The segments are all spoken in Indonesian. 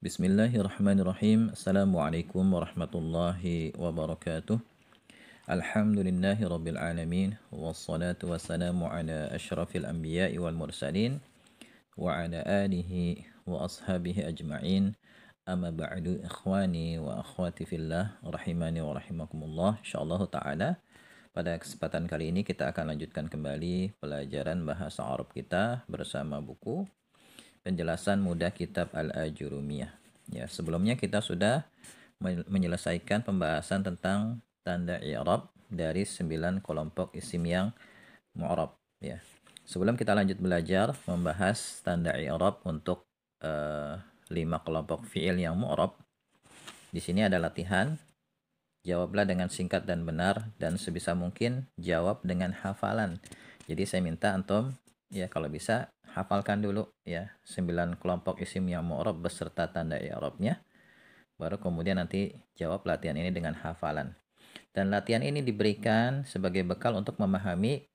Bismillahirrahmanirrahim. Assalamualaikum warahmatullahi wabarakatuh. Alhamdulillahi rabbil alamin. Wassalatu wassalamu ala ashrafil anbiya'i wal mursalin. Wa ala alihi wa ashabihi ajma'in. Amma ba'du ikhwani wa akhwati fillah. Rahimani wa rahimakumullah. InsyaAllah ta'ala. Pada kesempatan kali ini kita akan lanjutkan kembali pelajaran bahasa Arab kita bersama buku Penjelasan Mudah Kitab Al-Ajurumiyah. Ya, sebelumnya kita sudah menyelesaikan pembahasan tentang tanda i'rab dari 9 kelompok isim yang mu'rab, ya. Sebelum kita lanjut belajar membahas tanda i'rab untuk 5 kelompok fi'il yang mu'rab, di sini ada latihan. Jawablah dengan singkat dan benar, dan sebisa mungkin jawab dengan hafalan. Jadi saya minta antum, ya kalau bisa hafalkan dulu ya 9 kelompok isim yang mu'rab beserta tanda i'rabnya. Baru kemudian nanti jawab latihan ini dengan hafalan. Dan latihan ini diberikan sebagai bekal untuk memahami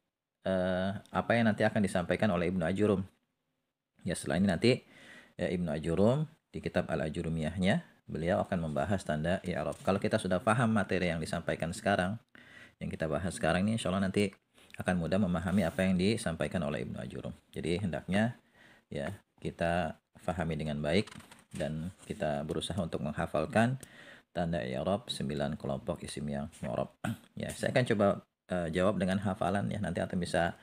apa yang nanti akan disampaikan oleh Ibnu Ajurum. Ya, setelah ini nanti Ibnu Ajurum di kitab Al-Ajurumiyahnya beliau akan membahas tanda i'rab. Kalau kita sudah paham materi yang disampaikan sekarang, yang kita bahas sekarang ini, insya Allah nanti akan mudah memahami apa yang disampaikan oleh Ibnu Ajurum. Jadi hendaknya ya kita fahami dengan baik dan kita berusaha untuk menghafalkan tanda i'rab 9 kelompok isim yang mu'rab. Ya, saya akan coba jawab dengan hafalan ya. Nanti antum bisa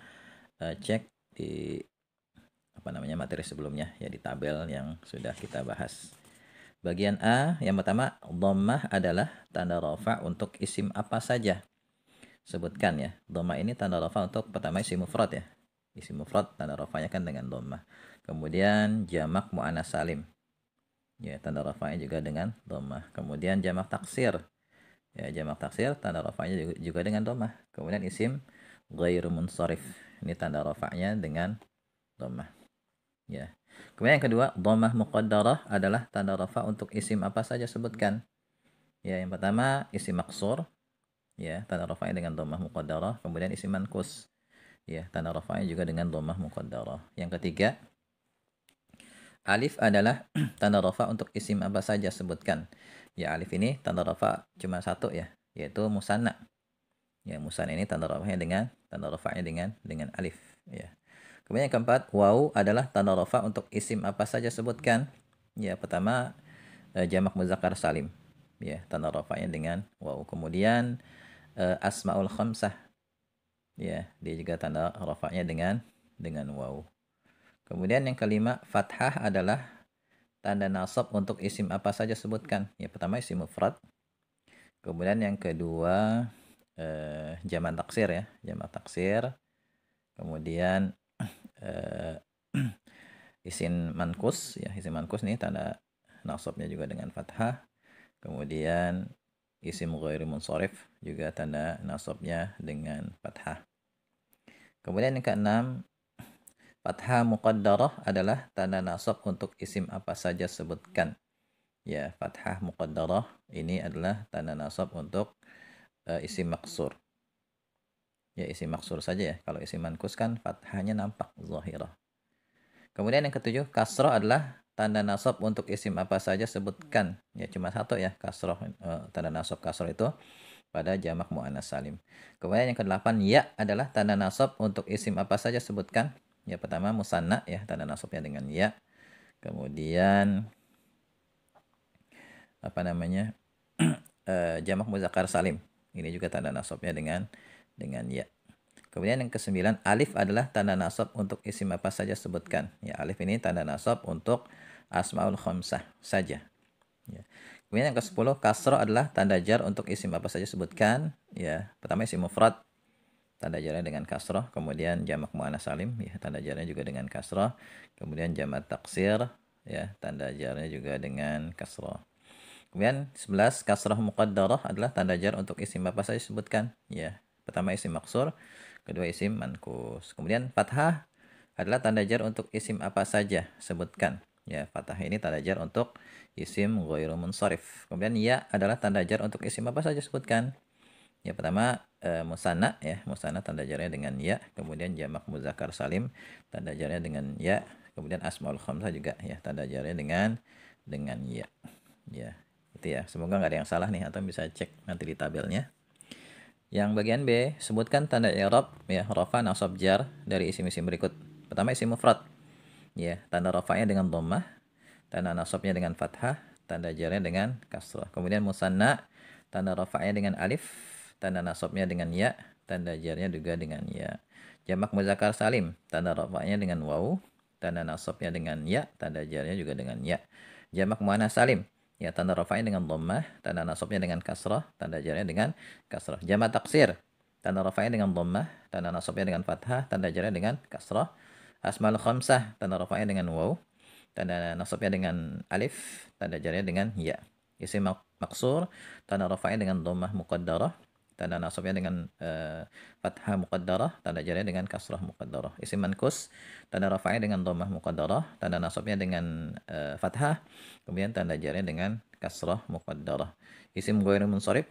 cek di materi sebelumnya ya, di tabel yang sudah kita bahas. Bagian A, yang pertama, dhammah adalah tanda rafa untuk isim apa saja. Sebutkan ya. Dhammah ini tanda rafa untuk pertama isim mufrad ya. Isim mufrad tanda rafanya kan dengan dhammah. Kemudian jamak muannas salim. Ya, tanda rafanya juga dengan dhammah. Kemudian jamak taksir. Ya, jamak taksir tanda rafanya juga dengan dhammah. Kemudian isim ghairu munsharif. Ini tanda rafanya dengan dhammah. Ya. Kemudian yang kedua, dhammah muqaddarah adalah tanda rafa untuk isim apa saja, sebutkan. Ya, yang pertama isim maksur. Ya, tanda rafa'nya dengan dhammah muqaddarah. Kemudian isim manqus, ya, tanda rafa'nya juga dengan dhammah muqaddarah. Yang ketiga, alif adalah tanda rafa untuk isim apa saja, sebutkan. Ya, alif ini tanda rafa cuma satu ya, yaitu musanna. Ya, musanna ini tanda rafa'nya dengan alif, ya. Kemudian yang keempat, waw adalah tanda rafa untuk isim apa saja, sebutkan. Ya, pertama jamak muzakkar salim. Ya, tanda rafa'nya dengan waw. Kemudian asmaul khamsah, ya, dia juga tanda rafa'nya dengan waw. Kemudian yang kelima, fathah adalah tanda nasab untuk isim apa saja, sebutkan. Ya, pertama isim mufrad. Kemudian yang kedua jamak taksir ya, jamak taksir. Kemudian isim mankus ya, isim mankus nih tanda nasabnya juga dengan fathah. Kemudian isim ghairu munsharif juga tanda nasabnya dengan fathah. Kemudian yang keenam, fathah muqaddarah adalah tanda nasab untuk isim apa saja, sebutkan. Ya, fathah muqaddarah ini adalah tanda nasab untuk isim maksur. Ya, isim maksur saja ya. Kalau isim mankus kan fathahnya nampak zahirah. Kemudian yang ketujuh, kasrah adalah tanda nasab untuk isim apa saja, sebutkan. Ya, cuma satu ya, kasrah, tanda nasab kasrah itu pada jamak muannas salim. Kemudian yang kedelapan, ya adalah tanda nasab untuk isim apa saja, sebutkan. Ya, pertama musanna ya, tanda nasabnya dengan ya. Kemudian jamak muzakkar salim. Ini juga tanda nasabnya dengan ya. Kemudian yang kesembilan, alif adalah tanda nasab untuk isim apa saja, sebutkan. Ya, alif ini tanda nasab untuk asmaul khamsah saja. Ya. Kemudian yang ke-10, kasrah adalah tanda jar untuk isim apa saja, sebutkan. Ya, pertama isim mufrad, tanda jarnya dengan kasrah. Kemudian jamak muannas salim, ya, tanda jarnya juga dengan kasrah. Kemudian jamak taksir, ya, tanda jarnya juga dengan kasrah. Kemudian 11, kasrah muqaddarah adalah tanda jar untuk isim apa saja, sebutkan. Ya, pertama isim maksur, kedua isim mankus. Kemudian fathah adalah tanda jar untuk isim apa saja, sebutkan. Ya, fathah ini tanda jar untuk isim ghairu munsharif. Kemudian ya adalah tanda jar untuk isim apa saja, sebutkan. Ya, pertama musanna ya, musanna tanda jarnya dengan ya. Kemudian jamak muzakkar salim tanda jarnya dengan ya. Kemudian asmaul khamsah juga ya, tanda jarnya dengan dengan ya. Ya, itu ya. Semoga nggak ada yang salah nih, atau bisa cek nanti di tabelnya. Yang bagian B, sebutkan tanda i'rab ya rafa nasab jar dari isim-isim berikut. Pertama isim mufrad. Ya, tanda rafa'nya dengan dhammah, tanda nasabnya dengan fathah, tanda jarnya dengan kasrah. Kemudian musanna, tanda rafa'nya dengan alif, tanda nasabnya dengan ya, tanda jarnya juga dengan ya. Jamak muzakkar salim, tanda rafa'nya dengan waw, tanda nasabnya dengan ya, tanda jarnya juga dengan ya. Jamak muannas salim, ya tanda rafa'nya dengan dhammah, tanda nasabnya dengan kasrah, tanda jarnya dengan kasrah. Jamak taksir, tanda rafa'nya dengan dhammah, tanda nasabnya dengan fathah, tanda jarnya dengan kasrah. Asmaul khamsah, tanda rafa'nya dengan waw, tanda nasabnya dengan alif, tanda jarnya dengan ya. Isim maksur, tanda rafa'nya dengan dhammah muqaddarah, tanda nasabnya dengan fathah muqaddarah, tanda jarnya dengan kasrah muqaddarah. Isim mankus, tanda rafa'nya dengan dhammah muqaddarah, tanda nasabnya dengan fathah, kemudian tanda jarnya dengan kasrah muqaddarah. Isim ghairu munsharif,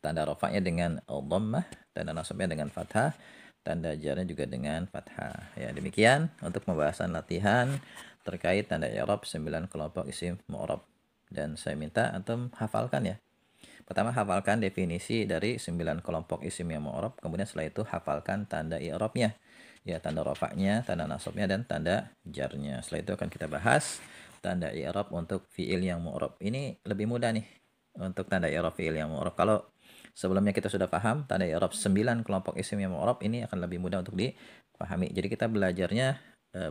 tanda rafa'nya dengan dhammah, tanda nasabnya dengan fathah, tanda jarnya juga dengan fathah. Ya, demikian untuk pembahasan latihan terkait tanda i'rab 9 kelompok isim mu'rab. Dan saya minta antum hafalkan ya. Pertama hafalkan definisi dari 9 kelompok isim yang mu'rab, kemudian setelah itu hafalkan tanda i'rabnya. Ya, tanda rafa'nya, tanda nasabnya, dan tanda jarnya. Setelah itu akan kita bahas tanda i'rab untuk fi'il yang mu'rab. Ini lebih mudah nih untuk tanda i'rab fi'il yang mu'rab. Kalau sebelumnya kita sudah paham tanda i'rab 9 kelompok isim yang mu'rab, ini akan lebih mudah untuk dipahami. Jadi kita belajarnya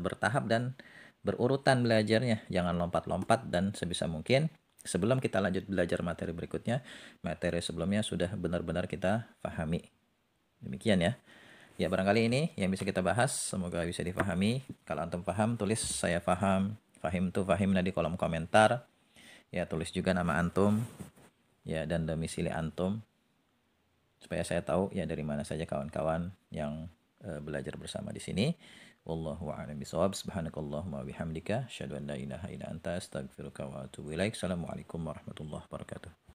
bertahap dan berurutan belajarnya. Jangan lompat-lompat, dan sebisa mungkin sebelum kita lanjut belajar materi berikutnya, materi sebelumnya sudah benar-benar kita pahami. Demikian ya. Ya, barangkali ini yang bisa kita bahas, semoga bisa dipahami. Kalau antum paham, tulis saya paham. Fahim tuh fahim di kolom komentar. Ya, tulis juga nama antum ya dan domisili antum, supaya saya tahu ya dari mana saja kawan-kawan yang belajar bersama di sini. Wallahu a'lam bishawab. Subhanakallahumma wa bihamdika asyhadu an la ilaha illa anta astaghfiruka wa atubu ilaik. Assalamualaikum warahmatullahi wabarakatuh.